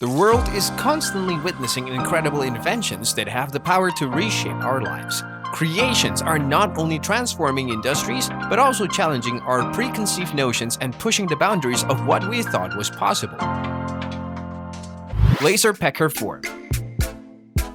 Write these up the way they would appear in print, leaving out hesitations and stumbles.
The world is constantly witnessing incredible inventions that have the power to reshape our lives. Creations are not only transforming industries, but also challenging our preconceived notions and pushing the boundaries of what we thought was possible. LaserPecker 4.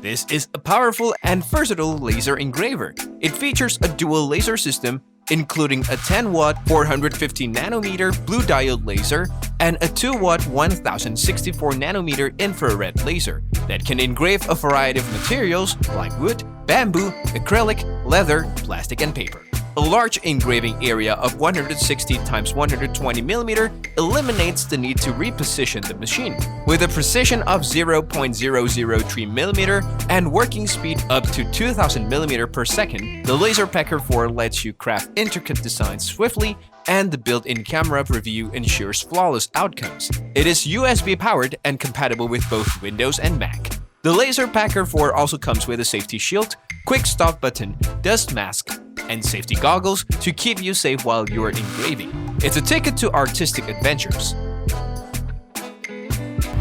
This is a powerful and versatile laser engraver. It features a dual laser system, including a 10-watt 450nm blue diode laser and a 2-watt 1064nm infrared laser that can engrave a variety of materials like wood, bamboo, acrylic, leather, plastic, and paper. A large engraving area of 160 x 120mm eliminates the need to reposition the machine. With a precision of 0.003mm and working speed up to 2000mm per second, the LaserPecker 4 lets you craft intricate designs swiftly, and the built-in camera preview ensures flawless outcomes. It is USB powered and compatible with both Windows and Mac. The LaserPecker 4 also comes with a safety shield, quick stop button, dust mask, and safety goggles to keep you safe while you're engraving. It's a ticket to artistic adventures.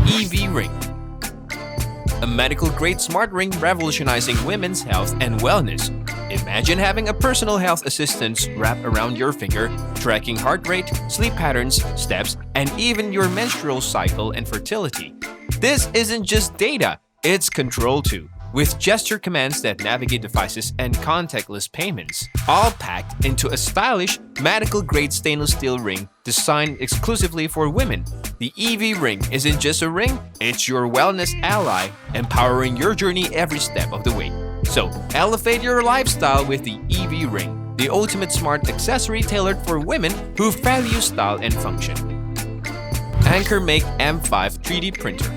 Evie Ring. A medical-grade smart ring revolutionizing women's health and wellness. Imagine having a personal health assistant wrapped around your finger, tracking heart rate, sleep patterns, steps, and even your menstrual cycle and fertility. This isn't just data, it's control too, with gesture commands that navigate devices and contactless payments, all packed into a stylish, medical-grade stainless steel ring designed exclusively for women. The Evie Ring isn't just a ring, it's your wellness ally, empowering your journey every step of the way. So, elevate your lifestyle with the Evie Ring, the ultimate smart accessory tailored for women who value style and function. AnkerMake M5 3D Printer.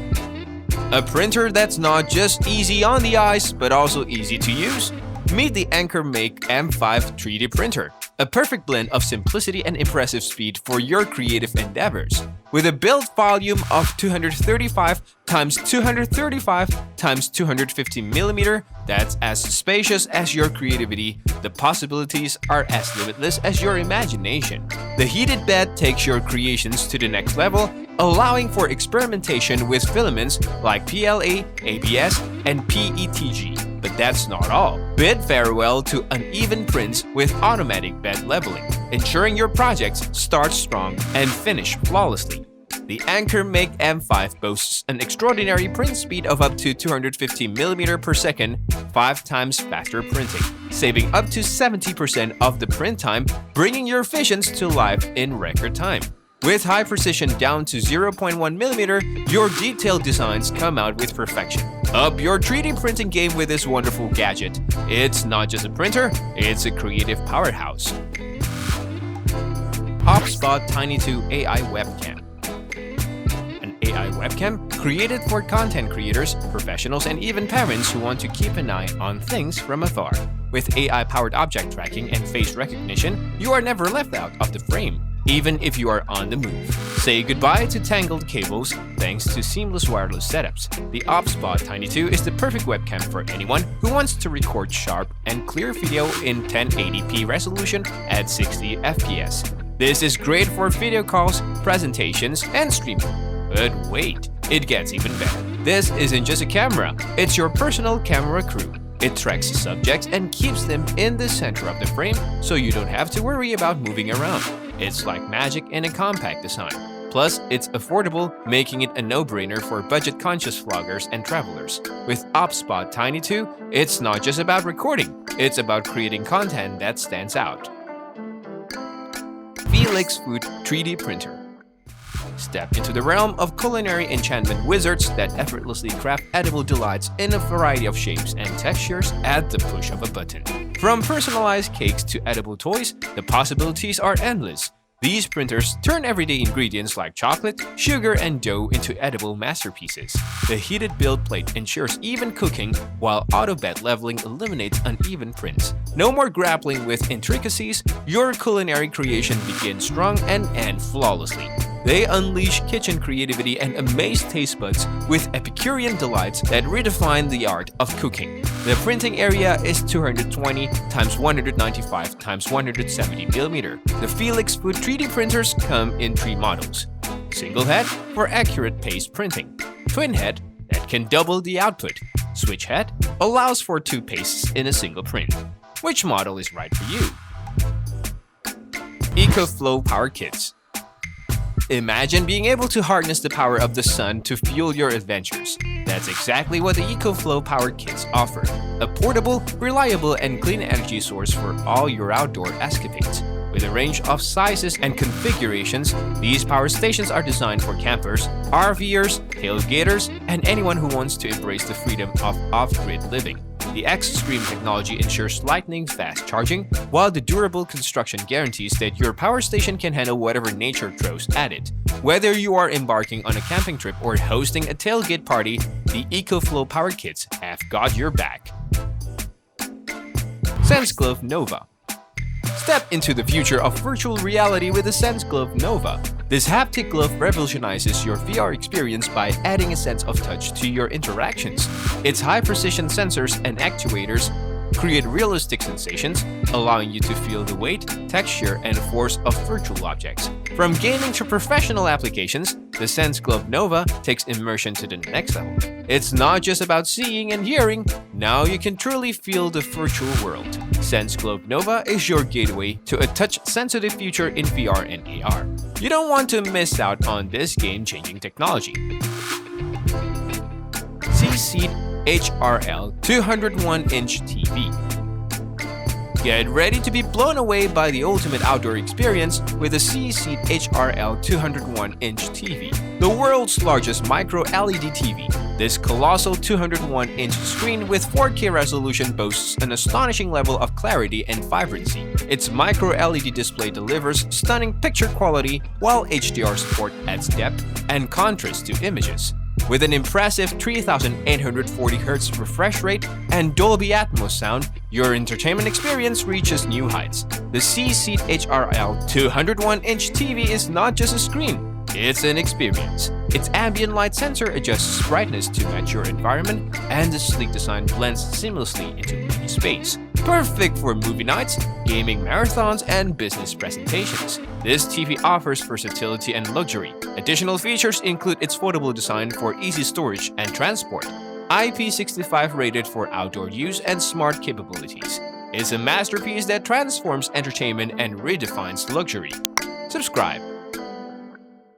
A printer that's not just easy on the eyes, but also easy to use? Meet the AnkerMake M5 3D Printer, a perfect blend of simplicity and impressive speed for your creative endeavors. With a build volume of 235 x 235 x 250mm, that's as spacious as your creativity, the possibilities are as limitless as your imagination. The heated bed takes your creations to the next level, allowing for experimentation with filaments like PLA, ABS, and PETG. But that's not all. Bid farewell to uneven prints with automatic bed leveling, ensuring your projects start strong and finish flawlessly. The AnkerMake M5 boasts an extraordinary print speed of up to 250mm per second, 5 times faster printing, saving up to 70% of the print time, bringing your visions to life in record time. With high precision down to 0.1mm, your detailed designs come out with perfection. Up your 3D printing game with this wonderful gadget. It's not just a printer, it's a creative powerhouse. OBSBOT Tiny 2 AI Webcam. An AI webcam created for content creators, professionals, and even parents who want to keep an eye on things from afar. With AI-powered object tracking and face recognition, you are never left out of the frame, even if you are on the move. Say goodbye to tangled cables thanks to seamless wireless setups. The OBSBOT Tiny 2 is the perfect webcam for anyone who wants to record sharp and clear video in 1080p resolution at 60 FPS. This is great for video calls, presentations, and streaming. But wait, it gets even better. This isn't just a camera, it's your personal camera crew. It tracks subjects and keeps them in the center of the frame, so you don't have to worry about moving around. It's like magic in a compact design. Plus, it's affordable, making it a no-brainer for budget-conscious vloggers and travelers. With OBSBOT Tiny 2, it's not just about recording, it's about creating content that stands out. Felix Food 3D Printer. Step into the realm of culinary enchantment wizards that effortlessly craft edible delights in a variety of shapes and textures at the push of a button. From personalized cakes to edible toys, the possibilities are endless. These printers turn everyday ingredients like chocolate, sugar, and dough into edible masterpieces. The heated build plate ensures even cooking, while auto bed leveling eliminates uneven prints. No more grappling with intricacies, your culinary creation begins strong and ends flawlessly. They unleash kitchen creativity and amaze taste buds with Epicurean delights that redefine the art of cooking. The printing area is 220 x 195 x 170mm. The Felix Food 3D printers come in 3 models. Single head for accurate paste printing, twin head that can double the output. Switch head allows for 2 pastes in a single print. Which model is right for you? EcoFlow Power Kits. Imagine being able to harness the power of the sun to fuel your adventures. That's exactly what the EcoFlow Power Kits offer. A portable, reliable, and clean energy source for all your outdoor escapades. With a range of sizes and configurations, these power stations are designed for campers, RVers, tailgaters, and anyone who wants to embrace the freedom of off-grid living. The X-Stream technology ensures lightning-fast charging, while the durable construction guarantees that your power station can handle whatever nature throws at it. Whether you are embarking on a camping trip or hosting a tailgate party, the EcoFlow Power Kits have got your back. SenseGlove Nova. Step into the future of virtual reality with the SenseGlove Nova. This haptic glove revolutionizes your VR experience by adding a sense of touch to your interactions. Its high-precision sensors and actuators create realistic sensations, allowing you to feel the weight, texture, and force of virtual objects. From gaming to professional applications, the SenseGlove Nova takes immersion to the next level. It's not just about seeing and hearing, now you can truly feel the virtual world. SenseGlove Nova is your gateway to a touch-sensitive future in VR and AR. You don't want to miss out on this game-changing technology. Seed HRL 201-inch TV. Get ready to be blown away by the ultimate outdoor experience with the Seed HRL 201-inch TV, the world's largest micro-LED TV. This colossal 201-inch screen with 4K resolution boasts an astonishing level of clarity and vibrancy. Its micro-LED display delivers stunning picture quality, while HDR support adds depth and contrast to images. With an impressive 3840Hz refresh rate and Dolby Atmos sound, your entertainment experience reaches new heights. The Seed HRL 201-inch TV is not just a screen, it's an experience. Its ambient light sensor adjusts brightness to match your environment, and the sleek design blends seamlessly into any space. Perfect for movie nights, gaming marathons, and business presentations. This TV offers versatility and luxury. Additional features include its foldable design for easy storage and transport, IP65 rated for outdoor use, and smart capabilities. It's a masterpiece that transforms entertainment and redefines luxury. Subscribe